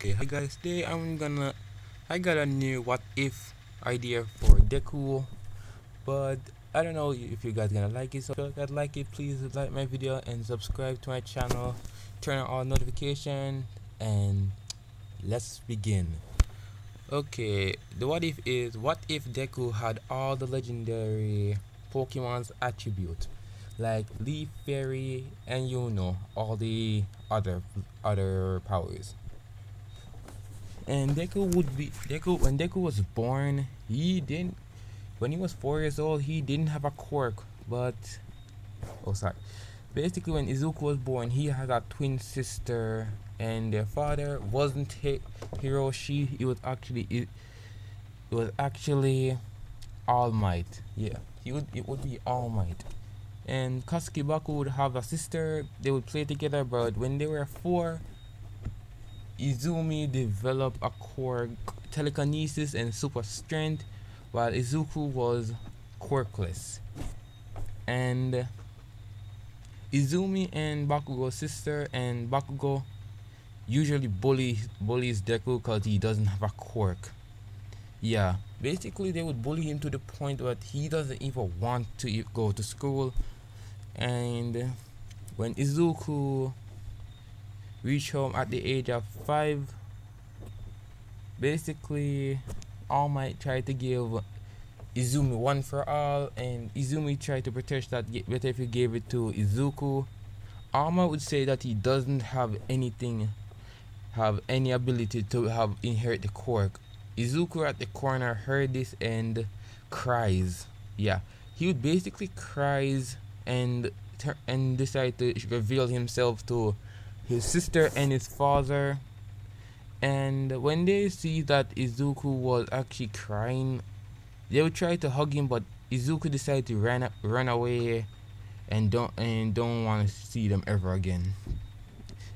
Okay, hi guys. Today I got a new what if idea for deku, but I don't know if you guys gonna like it. So if you guys like it, please like my video and subscribe to my channel. Turn on all notification and let's begin. Okay, the what if is what if Deku had all the legendary Pokemon's attribute, like Leaf Fairy and all the other powers. And Deku when Deku was born, he didn't when he was 4 years old he didn't have a quirk, but oh sorry. Basically when Izuku was born he had a twin sister and their father wasn't Hiroshi, it was actually All Might. Yeah. It would be All Might. And Katsuki Baku would have a sister, they would play together, but when they were 4, Izumi developed a core telekinesis and super strength, while Izuku was quirkless. And Izumi and Bakugo's sister, and Bakugo usually bullies Deku because he doesn't have a quirk. Yeah, basically they would bully him to the point that he doesn't even want to go to school. And when Izuku reached home at the age of 5, basically All Might tried to give Izumi one for all, and Izumi tried to protect that better if he gave it to Izuku. All Might would say that he doesn't have any ability to inherit the quirk. Izuku at the corner heard this and cries. Yeah, he would basically cries and decide to reveal himself to his sister and his father. And when they see that Izuku was actually crying, they would try to hug him, but Izuku decided to run away and don't want to see them ever again.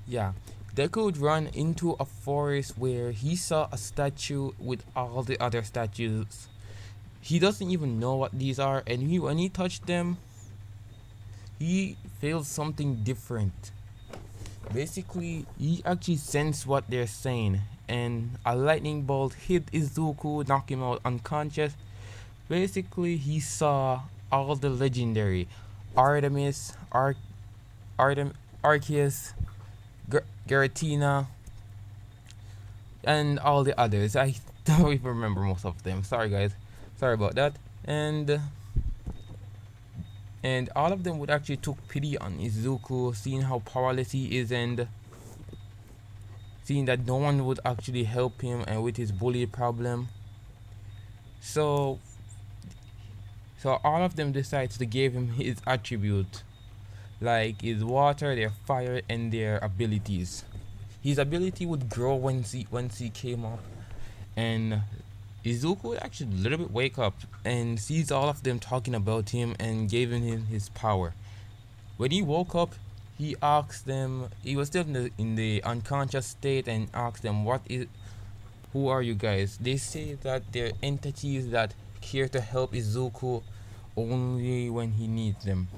Yeah, Deku would run into a forest where he saw a statue with all the other statues. He doesn't even know what these are, and when he touched them, he feels something different. Basically, he actually sensed what they're saying, and a lightning bolt hit Izuku, knocked him out unconscious. Basically, he saw all the legendary Artemis, Arceus, Giratina, and all the others. I don't even remember most of them. Sorry, guys. Sorry about that. And all of them would actually took pity on Izuku, seeing how powerless he is and seeing that no one would actually help him and with his bully problem. So all of them decided to give him his attribute, like his water, their fire, and their abilities. His ability would grow once he came up, and Izuku would actually a little bit wake up and sees all of them talking about him and giving him his power. When he woke up, he asked them. He was still in the unconscious state and asked them, "Who are you guys?" They say that they're entities that care to help Izuku only when he needs them,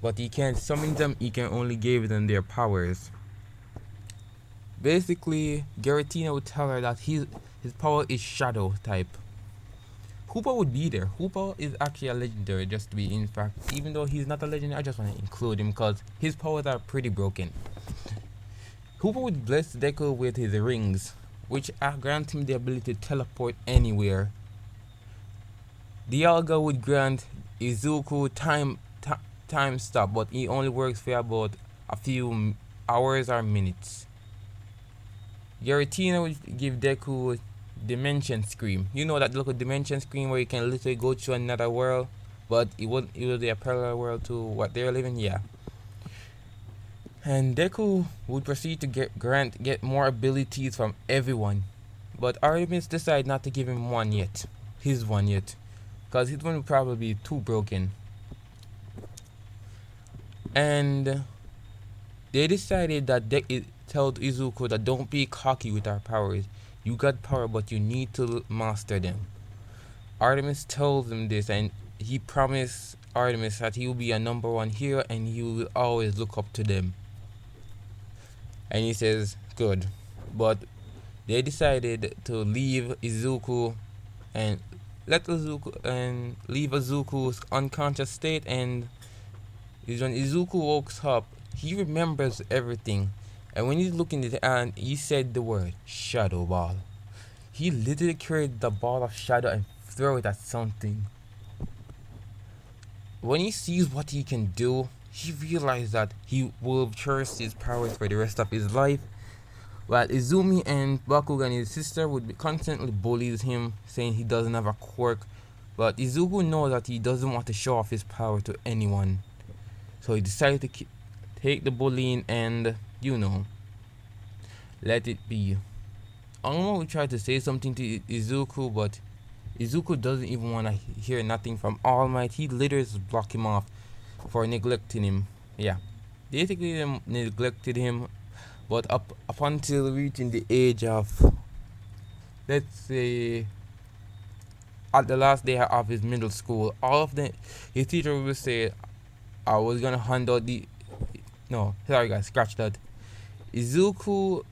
but he can't summon them. He can only give them their powers. Basically, Giratina would tell her that his power is shadow type. Hoopa would be there. Hoopa is actually a legendary, just to be in fact. Even though he's not a legendary, I just want to include him because his powers are pretty broken. Hoopa would bless Deku with his rings, which grant him the ability to teleport anywhere. Dialga would grant Izuku time stop, but he only works for about a few hours or minutes. Giratina would give Deku Dimension Scream. You know that little Dimension Scream where you can literally go to another world, but it would be a parallel world to what they're living. Yeah. And Deku would proceed to get more abilities from everyone, but Artemis decided not to give him his one yet, because his one would probably be too broken. And they decided that it told Izuku that don't be cocky with our powers. You got power, but you need to master them. Artemis told him this, and he promised Artemis that he will be a #1 hero and he will always look up to them. And he says, good. But They decided to leave Izuku and let Izuku and leave Izuku's unconscious state, and is when Izuku wakes up, he remembers everything. And when he's looking at it and he said the word shadow ball. He literally carried the ball of shadow and throw it at something. When he sees what he can do, he realized that he will cherish his powers for the rest of his life. While Izumi and Bakugan, his sister, would be constantly bullies him, saying he doesn't have a quirk. But Izuku knows that he doesn't want to show off his power to anyone. So he decided to take the bullying and, let it be. Onma would try to say something to Izuku, but Izuku doesn't even want to hear nothing from All Might. He literally just block him off for neglecting him. Yeah. Basically, they neglected him, but up until reaching the age of, let's say, at the last day of his middle school, all of them, his teacher would say, I was gonna hand out the. No, sorry guys, scratch that. Izuku,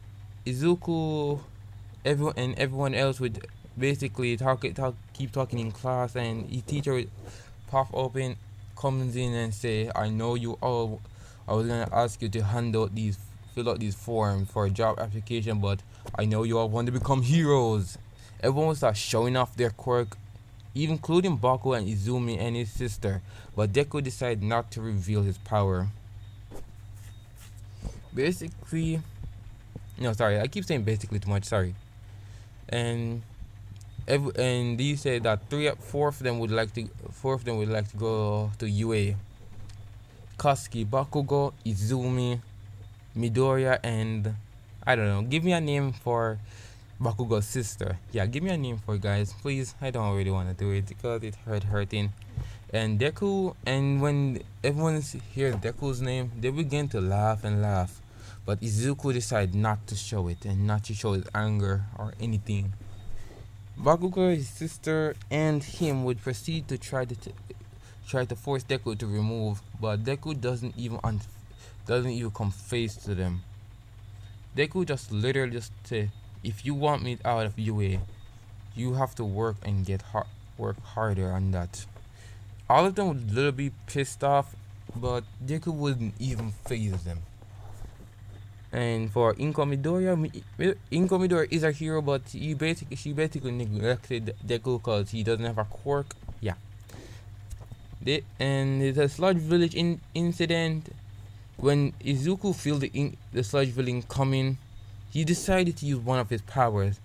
everyone and everyone else would basically keep talking in class, and his teacher would pop open, comes in and say, I know you all. I was gonna ask you to fill out these forms for a job application, but I know you all want to become heroes. Everyone would start showing off their quirk, including Baku and Izumi and his sister, but Deku decided not to reveal his power. Basically, no, sorry, I keep saying basically too much. Sorry, and they said that four of them would like to go to UA. Kosuke, Bakugo, Izumi, Midoriya, and I don't know. Give me a name for Bakugo's sister. Yeah, give me a name for it, guys, please. I don't really want to do it because it hurting. And Deku, and when everyone hears Deku's name, they begin to laugh and laugh. But Izuku decided not to show it and not to show his anger or anything. Bakugo, his sister, and him would proceed to try to force Deku to remove, but Deku doesn't even come face to them. Deku just literally just say, if you want me out of UA, you have to work and work harder on that. All of them would literally be pissed off, but Deku wouldn't even phase them. And for Inko Midoriya is a hero, but she basically neglected Deku because he doesn't have a quirk. Yeah. And the Sludge Village incident. When Izuku felt the Sludge Village coming, he decided to use one of his powers,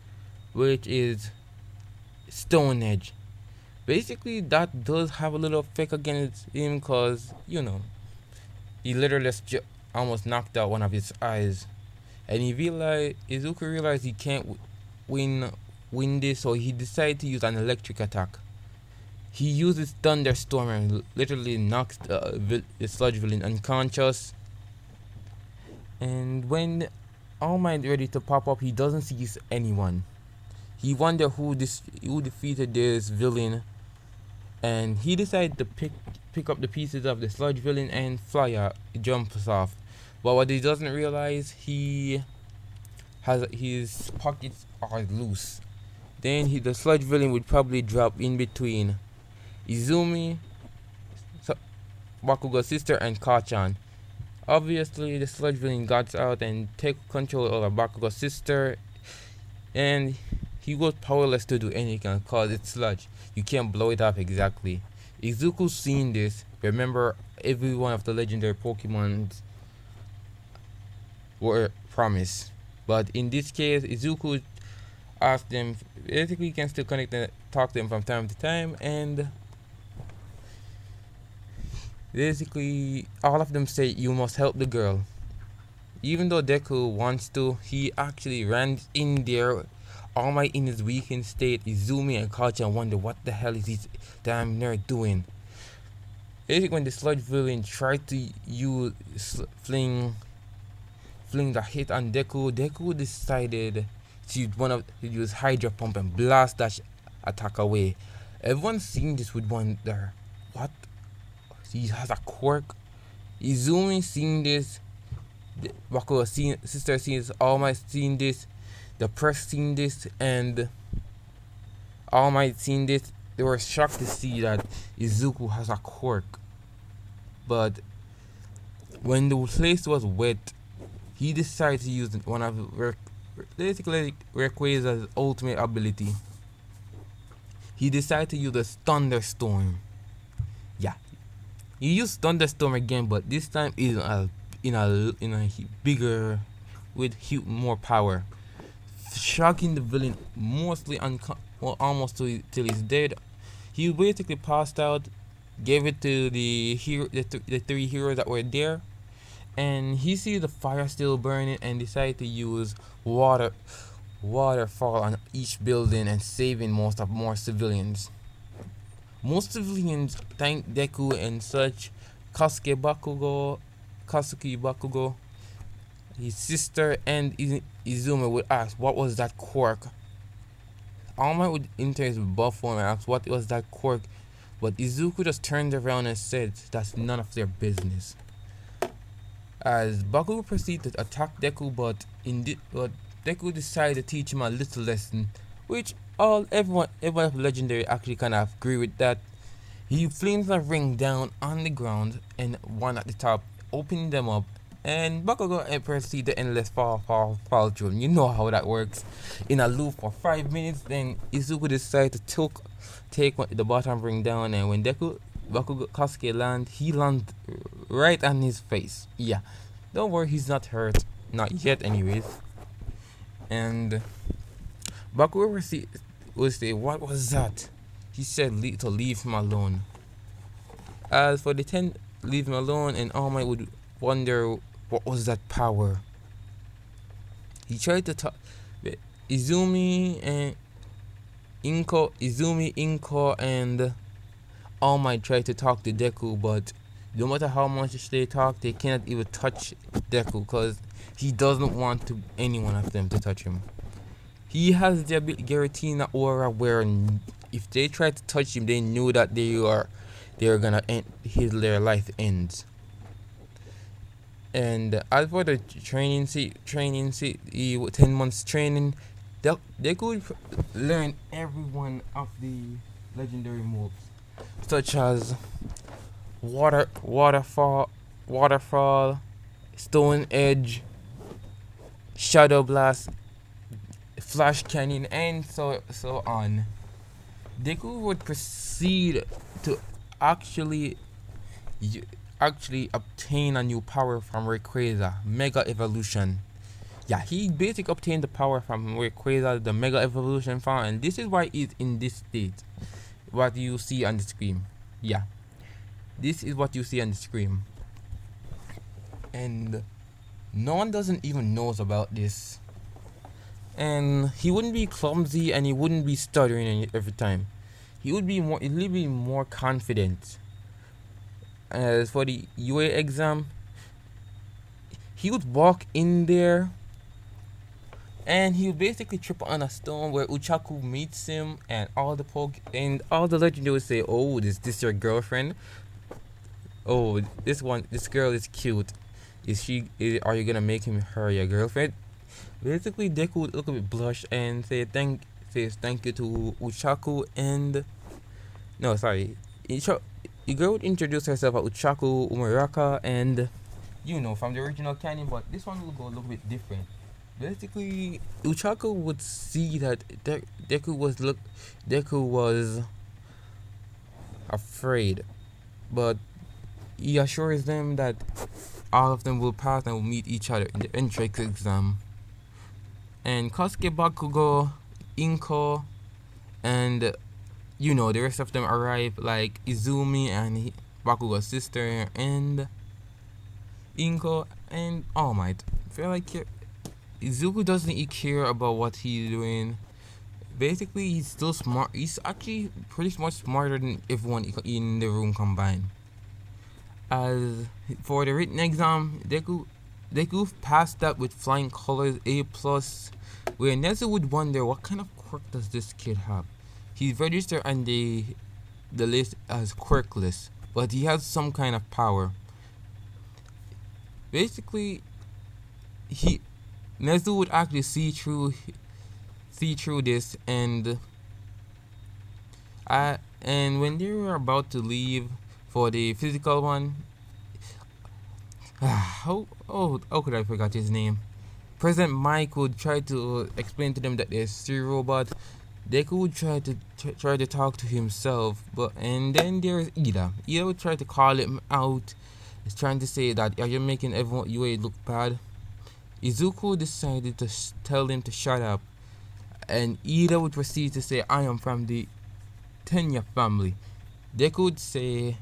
which is Stone Edge. Basically, that does have a little effect against him because, he literally almost knocked out one of his eyes. And Izuku realized he can't win this, so he decided to use an electric attack. He uses Thunderstorm and literally knocks the Sludge Villain unconscious. And when All Might ready to pop up, he doesn't see anyone. He wondered who defeated this villain, and he decided to pick up the pieces of the Sludge Villain and jumps off. But what he doesn't realize, his pockets are loose. Then the Sludge Villain would probably drop in between Izumi, Bakugo's sister, and Kachan. Obviously, the Sludge Villain got out and take control over Bakugo's sister, and he was powerless to do anything because it's sludge. You can't blow it up exactly. Izuku seen this. Remember, every one of the legendary Pokemon were promised, but in this case, Izuku asked them. Basically, you can still connect and talk to them from time to time, and basically, all of them say you must help the girl. Even though Deku wants to, he actually ran in there. All Might in his weakened state, Izumi and Kachan wonder what the hell is this damn nerd doing. Basically, when the Sludge Villain tried to fling the hit on Deku decided to use Hydra Pump and blast that attack away. Everyone seeing this would wonder, what? He has a quirk. Izumi seeing this, Bakugo's sister seeing this, All Might seeing this. The press seen this and All Might seen this. They were shocked to see that Izuku has a quirk. But when the place was wet, he decided to use one of basically Rayquaza's ultimate ability. He decided to use a thunderstorm. Yeah, he used thunderstorm again, but this time in a bigger with more power, shocking the villain mostly almost till he's dead. He basically passed out, gave it to the three heroes that were there, and he sees the fire still burning and decided to use waterfall on each building and saving more civilians. Most civilians thank Deku and such. Kasuki Bakugo, his sister, and Izumi would ask what was that quirk. All Might would enter his buff form and ask what was that quirk, but Izuku just turned around and said that's none of their business. As Bakugo proceeded to attack Deku, but Deku decided to teach him a little lesson, which everyone of Legendary actually kind of agree with that. He flings a ring down on the ground and one at the top, opening them up, and Bakugo proceeded to endless fall through. You know how that works. In a loop for 5 minutes, then Izuku decided to take the bottom ring down, and when Bakugo Kasuke land, he landed right on his face. Yeah, don't worry, he's not hurt, not yet, anyways. And Bakugo would say, "What was that?" He said, "To leave him alone." As for the 10, leave him alone, and All Might would wonder what was that power. He tried to talk. Izumi, Inko, and All Might tried to talk to Deku, but no matter how much they talk, they cannot even touch Deku because he doesn't want any one of them to touch him. He has the Giratina aura where if they try to touch him, they knew that they're gonna end their life ends. And as for the training, 10 months training, they could learn every one of the legendary moves, such as waterfall, stone edge, shadow blast, flash cannon, and so on. Deku would proceed to actually obtain a new power from Rayquaza, Mega Evolution. Yeah, he basically obtained the power from Rayquaza, the Mega Evolution form, and this is why he's in this state. What you see on the screen. Yeah, this is what you see on the screen. And no one doesn't even knows about this. And he wouldn't be clumsy and he wouldn't be stuttering every time. He would be more confident. As for the UA exam, he would walk in there and he would basically trip on a stone where Uchaku meets him, and all the legends would say, "Oh, is this your girlfriend? Oh, this girl is cute. Are you gonna make her your girlfriend?" Basically, Deku would look a bit blush and says thank you to Uchaku and no, sorry. The girl would introduce herself as Uchaku Umaraka, and from the original canon, but this one will go a little bit different. Basically, Uchaku would see that Deku was afraid, but he assures them that all of them will pass and will meet each other in the entrance exam. And Kasuke Bakugo, Inko, and the rest of them arrive, like Izumi and Bakugo's sister, and Inko, and All Might. I feel like Izuku doesn't care about what he's doing. Basically, he's still smart. He's actually pretty much smarter than everyone in the room combined. As for the written exam, Deku passed that with flying colors, A+, where Nezu would wonder what kind of quirk does this kid have. He's registered on the list as quirkless, but he has some kind of power. Basically, Nezu would actually see through see through this, and when they were about to leave for the physical one, how could I forget his name? President Mike would try to explain to them that there's three robots. Deku would try to talk to himself, and then there's Ida. Ida would try to call him out. He's trying to say that, are you making everyone UA look bad? Izuku decided to tell him to shut up, and Ida would proceed to say, I am from the Tenya family. Deku would say,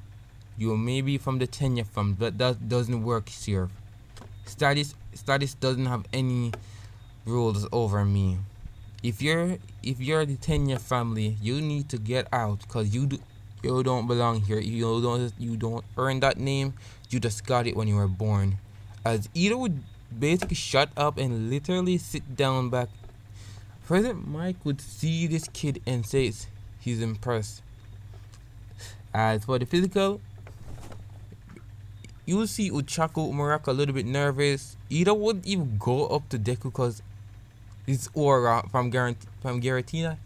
you may be from the Tenya family, but that doesn't work here. Status doesn't have any rules over me. If you're the Tenya family, you need to get out, because you don't belong here. You don't earn that name. You just got it when you were born. As Ida would basically shut up and literally sit down back. President Mike would see this kid and say he's impressed. As for the physical, you'll see Uchaku Muraka a little bit nervous. Ida wouldn't even go up to Deku because his aura from Giratina.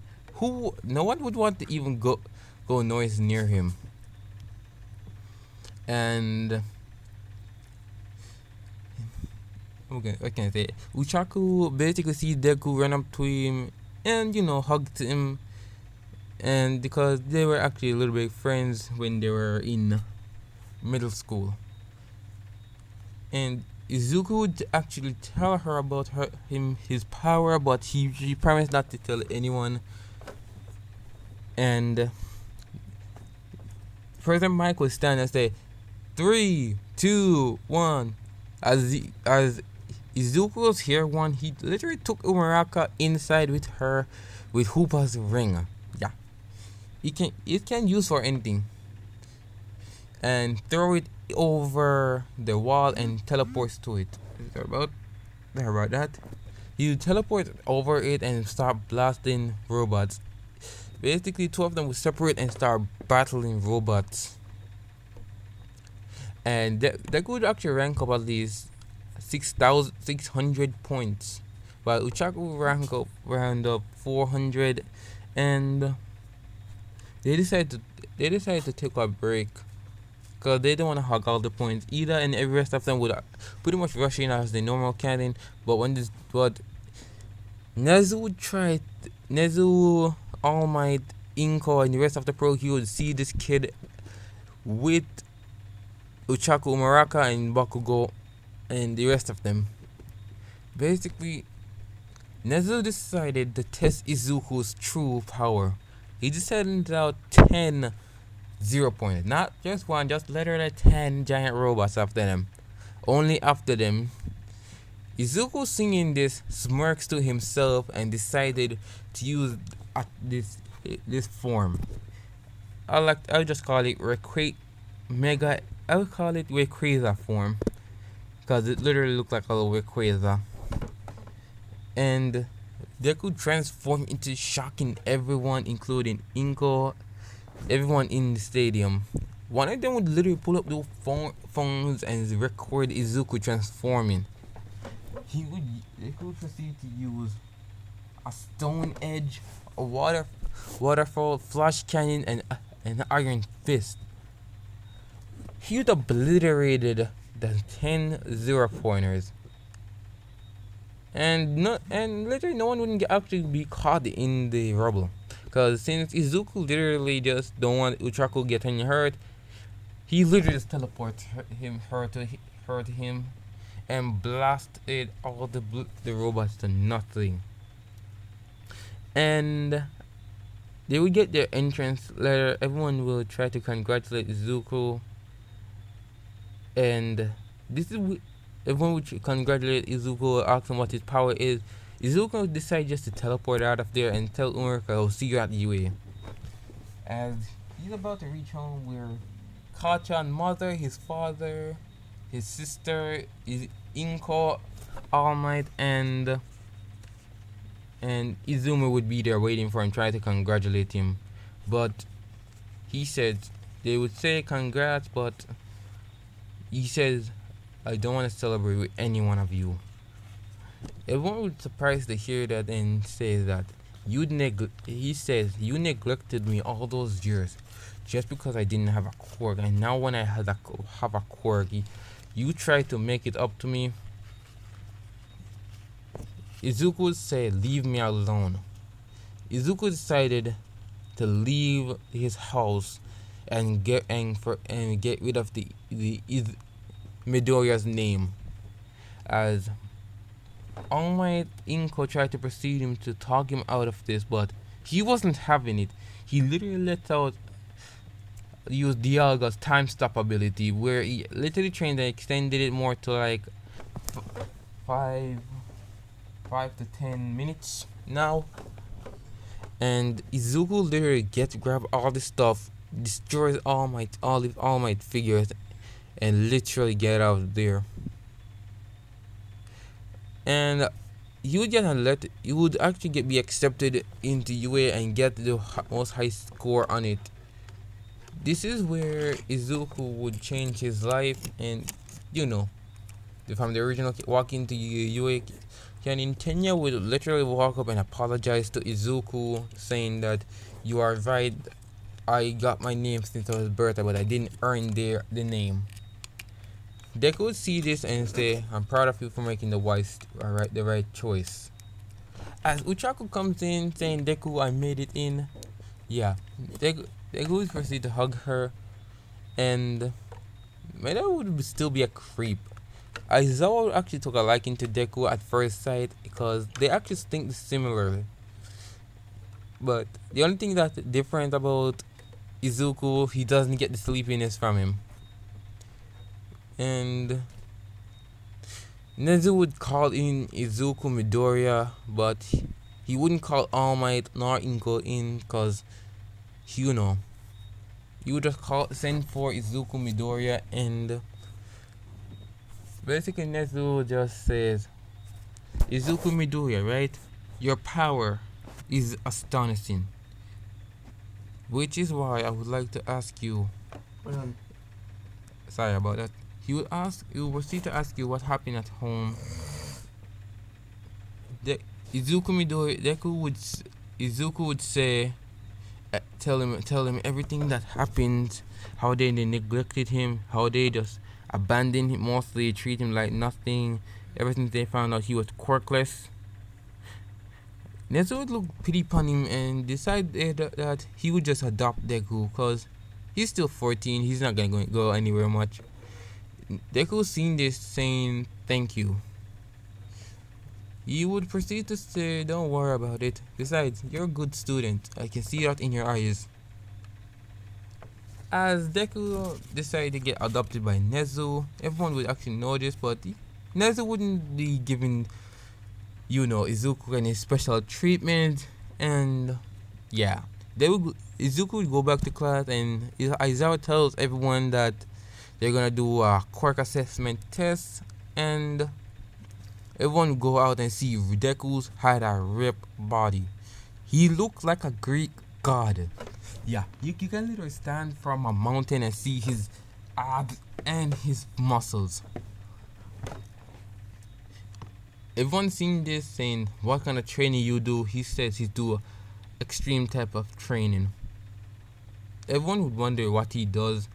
No one would want to even go noise near him. And okay, what can I say? Uchaku basically sees Deku run up to him and hugged him, and because they were actually a little bit friends when they were in middle school. And Izuku would actually tell her about his power, but she promised not to tell anyone. And President Mike would stand and say, 3, 2, 1. As Izuku was here one, he literally took Umaraka inside with her with Hoopa's ring. Yeah. It can use for anything. And throw it over the wall and teleports to it. Sorry about that. You teleport over it and start blasting robots. Basically, two of them will separate and start battling robots. And they could actually rank up at least 6,600 points, while Uchaku rank up 400, and they decided to take a break because they don't want to hog all the points. Ida and every rest of them would pretty much rush in as the normal cannon, but Nezu, All Might, Inko, and the rest of the pro, he would see this kid with Uchaku Umaraka and Bakugo and the rest of them. Basically, Nezu decided to test Izuku's true power. He just sent out 10 0-pointers. Not just one, just literally 10 giant robots after them. Only after them, Izuku, singing this, smirks to himself and decided to use this form. I'll just call it I'll call it Rayquaza form, because it literally looked like a little Rayquaza. And they could transform into shocking everyone, including Inko, everyone in the stadium. One of them would literally pull up their phones and record Izuku transforming. They could proceed to use a stone edge, a waterfall, flash cannon, and an iron fist. He would obliterated the 10 0-pointers. And literally no one would actually be caught in the rubble, because since Izuku literally just don't want Uchaku getting hurt, he literally just teleports her to him and blasted all the robots to nothing. And they would get their entrance letter. Everyone will try to congratulate Izuku, and everyone would congratulate Izuku, ask him what his power is. Izuku would decide just to teleport out of there and tell Umurika, I'll see you at UA. As he's about to reach home, where Kachan's mother, his father, his sister, Inko, All Might, and Izumi would be there waiting for him, trying to congratulate him. But he said they would say congrats, but he says, I don't want to celebrate with any one of you. Everyone would be surprised to hear that and say that he says, you neglected me all those years just because I didn't have a quirk, and now when I have a quirk, you try to make it up to me. Izuku said, leave me alone. Izuku decided to leave his house and get rid of the Midoriya's name, as All Might Inko tried to persuade him to talk him out of this, but he wasn't having it. He literally let out use Dialga's time stop ability, where he literally trained and extended it more to like five 5 to 10 minutes now. And Izuku literally grab all this stuff, destroys all Might figures, and literally get out of there. And he would actually be accepted into UA and get the most high score on it. This is where Izuku would change his life, and from the original walk into UA. Canon, Tenya would literally walk up and apologize to Izuku, saying that you are right, I got my name since I was birth, but I didn't earn the name. Deku would see this and say, I'm proud of you for making the right choice. As Uchaku comes in saying, Deku, I made it in. Yeah, Deku would proceed to hug her, and Meda would still be a creep. Aizawa actually took a liking to Deku at first sight because they actually think similarly. But the only thing that's different about Izuku, he doesn't get the sleepiness from him. And Nezu would call in Izuku Midoriya, but he wouldn't call All Might nor Inko in because, he would just send for Izuku Midoriya, and basically Nezu just says, Izuku Midoriya, right? Your power is astonishing. Which is why I would like to ask you. Sorry about that. He will proceed to ask you what happened at home. Izuku would say, tell him everything that happened, how they neglected him, how they just abandoned him, mostly treat him like nothing. Ever since they found out he was quirkless, Nezu would look pity upon him and decide that he would just adopt Deku because he's still 14. He's not gonna go anywhere much. Deku seen this, saying thank you. He would proceed to say, don't worry about it. Besides, you're a good student. I can see that in your eyes. As Deku decided to get adopted by Nezu, everyone would actually know this, but Nezu wouldn't be giving, Izuku any special treatment, and yeah. Izuku would go back to class, and Aizawa tells everyone that they're gonna do a quirk assessment test, and everyone would go out and see Deku's had a ripped body. He looked like a Greek god. Yeah, you can literally stand from a mountain and see his abs and his muscles. Everyone seeing this, saying, what kind of training you do? He says he do extreme type of training. Everyone would wonder what he does,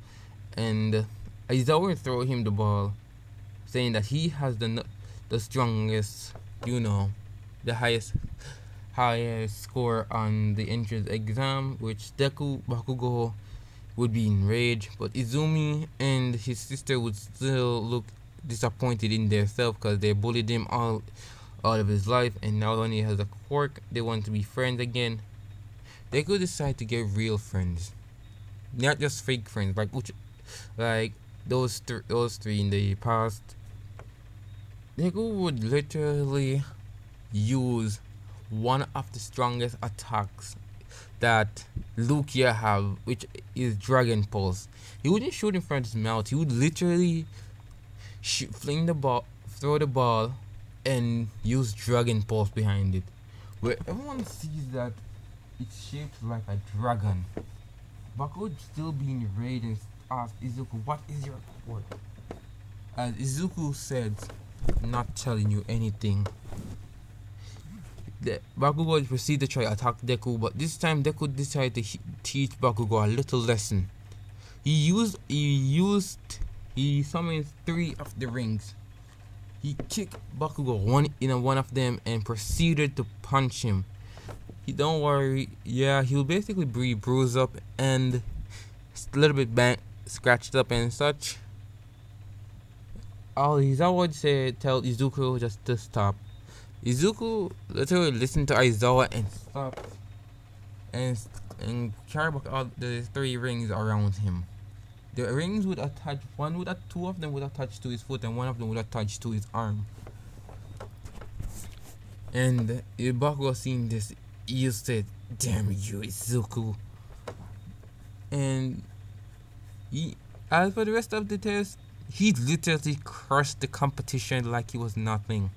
and Aizawa would throw him the ball, saying that he has the strongest, the highest score on the entrance exam, which Bakugo would be enraged, but Izumi and his sister would still look disappointed in themselves because they bullied him all of his life, and now when he has a quirk, they want to be friends again. They could decide to get real friends, not just fake friends, like those three in the past. Deku would literally use one of the strongest attacks that Lugia have, which is Dragon Pulse. He wouldn't shoot in front of his mouth. He would literally throw the ball, and use Dragon Pulse behind it, where everyone sees that it's shaped like a dragon. Baku would still be enraged and ask Izuku, what is your quirk? As Izuku said, I'm not telling you anything. Bakugo would proceed to try attack Deku, but this time Deku decided to teach Bakugo a little lesson. He summoned three of the rings. He kicked Bakugo one of them and proceeded to punch him. Don't worry, yeah, he'll basically be bruised up and a little bit scratched up and such. All Izawa would say, tell Izuku just to stop. Izuku literally listened to Aizawa and stopped and carried back all the three rings around him. The rings would attach two of them would attach to his foot and one of them would attach to his arm. And Bakugo seeing this, he said, "Damn you, Izuku." And as for the rest of the test, he literally crushed the competition like he was nothing.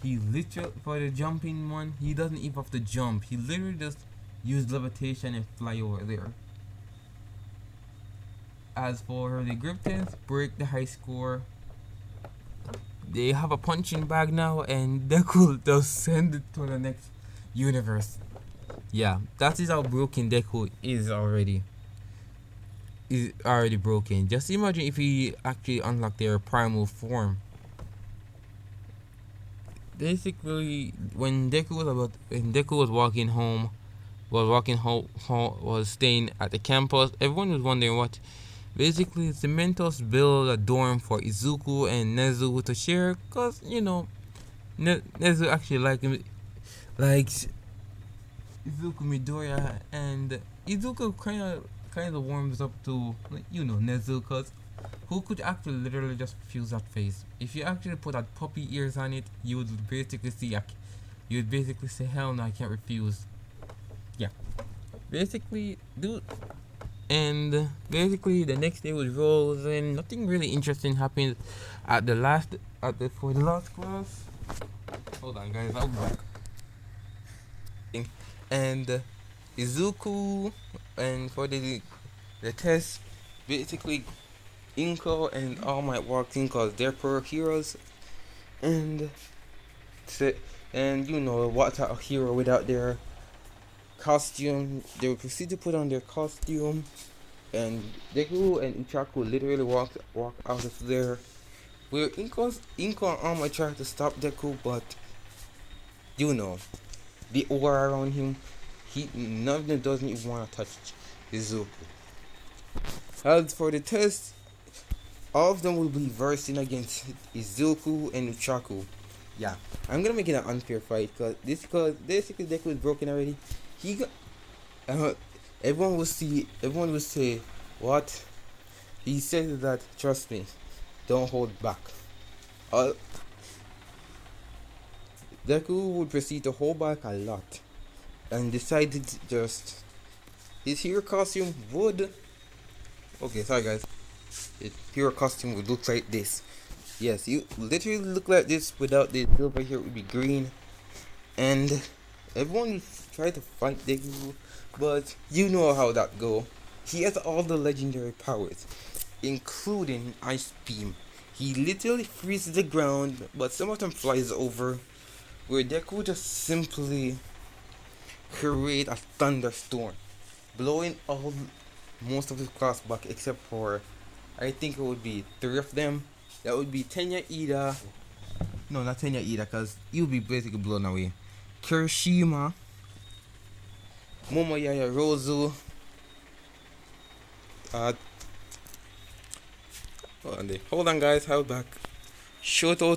He literally, for the jumping one, he doesn't even have to jump. He literally just used levitation and fly over there. As for the grip test, break the high score. They have a punching bag now, and Deku does send it to the next universe. Yeah, that is how broken Deku is already. Is already broken. Just imagine if he actually unlocked their primal form. Basically, when Deku was walking home, was staying at the campus, everyone was wondering what. Basically, the Mentos built a dorm for Izuku and Nezu to share, cause Nezu actually likes Izuku Midoriya, and Izuku kind of warms up to Nezu, cause who could actually literally just fuse that face? If you actually put that puppy ears on it, you would basically say, hell no, I can't refuse. Yeah, basically, dude. And basically, the next day was rolls, and nothing really interesting happened for the last class. Hold on, guys, I'll be back. And Izuku, and for the test, basically, Inko and All Might walked in cause they're pro heroes, and what's a hero without their costume? They would proceed to put on their costume, and Deku and Uchaku literally walk out of there. Where Inko and All Might try to stop Deku, but the aura around him, none of them doesn't even want to touch Izuku. As for the test, all of them will be versing against Izuku and Uchaku. Yeah, I'm gonna make it an unfair fight because basically Deku is broken already. Everyone will say, what? He said that, trust me, don't hold back. Deku would proceed to hold back a lot and decided just his hero costume would. Okay, sorry guys. His hero costume would look like this. Yes, you literally look like this without the silver here. It would be green, and everyone would try to fight Deku, but you know how that go. He has all the legendary powers, including Ice Beam. He literally freezes the ground, but some of them flies over, where Deku just simply create a thunderstorm, blowing most of his class back except for, I think it would be 3 of them. That would be Tenya Ida. No, not Tenya Ida, because he would be basically blown away. Kirishima, Momoyaya Rozu, hold on guys, hold back. Shoto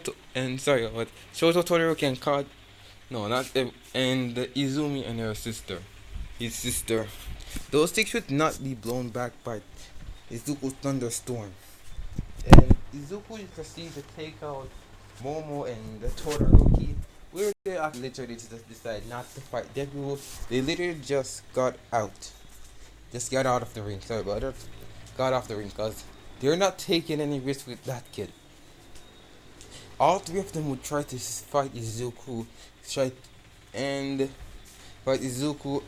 Todoroki and Kad. No, not them. And Izumi and his sister. Those six should not be blown back by Izuku's thunderstorm. And Izuku proceeds to take out Momo and the Todoroki. Where they literally just decide not to fight Deku. They literally just got out. Just got out of the ring. Sorry about that. Got off the ring because they're not taking any risk with that kid. All 3 of them would try to fight Izuku.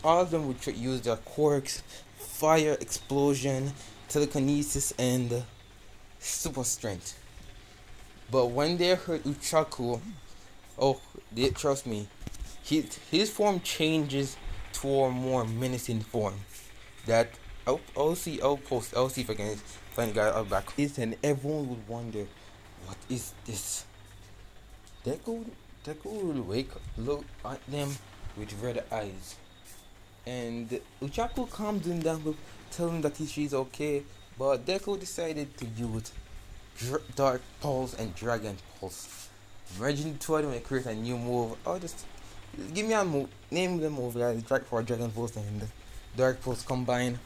All of them would use their quirks, fire, explosion, telekinesis, and super strength. But when they heard Uchaku, trust me, his form changes to a more menacing form. That I'll see if I can find a guy out back this, and everyone would wonder, what is this? Deku Deku will look at them with red eyes, and Uchaku calms him down with telling him that she's okay, but Deku decided to use Dark Pulse and Dragon Pulse, merging the two of them and create a new move. Oh, just give me a move. Name the move, guys. Dragon Pulse and Dark Pulse combine,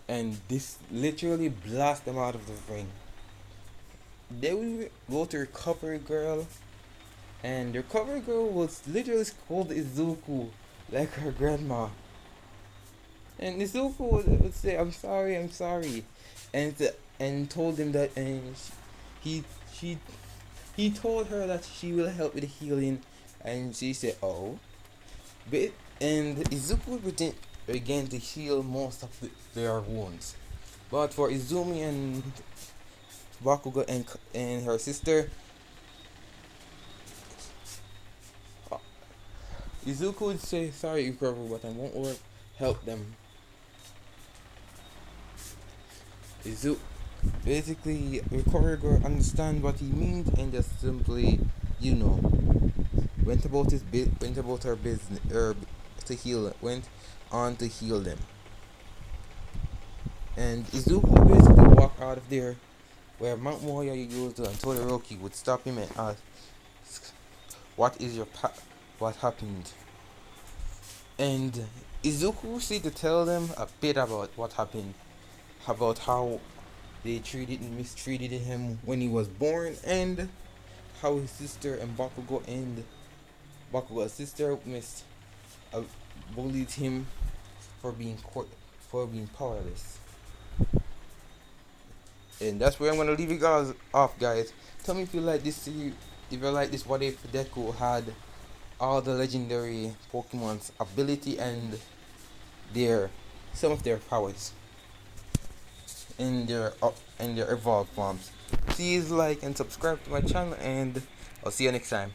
and this literally blast them out of the ring. They will go to Recovery Girl, and the Recovery Girl was literally called Izuku, like her grandma. And Izuku would say, I'm sorry," and told him that, and he she he told her that she will help with the healing, and she said, "Oh," but and Izuku began to heal most of their wounds, but for Izumi and Bakugo and her sister, uh, Izuku would say, "Sorry, Recovery, but I won't work. Help them." Izuku basically Recovery Girl understand what he means and just simply, you know, went about her business, went on to heal them. And Izuku basically walked out of there, where Mount Moria used and Todoroki would stop him and ask, "What is what happened?" And Izuku said to tell them a bit about what happened, about how they treated and mistreated him when he was born, and how his sister and Bakugo's sister uh, bullied him for being powerless. And that's where I'm gonna leave you guys off, guys. Tell me if you like this series. If you like this, what if Deku had all the legendary Pokemon's ability and their some of their powers in their evolved forms. Please like and subscribe to my channel, and I'll see you next time.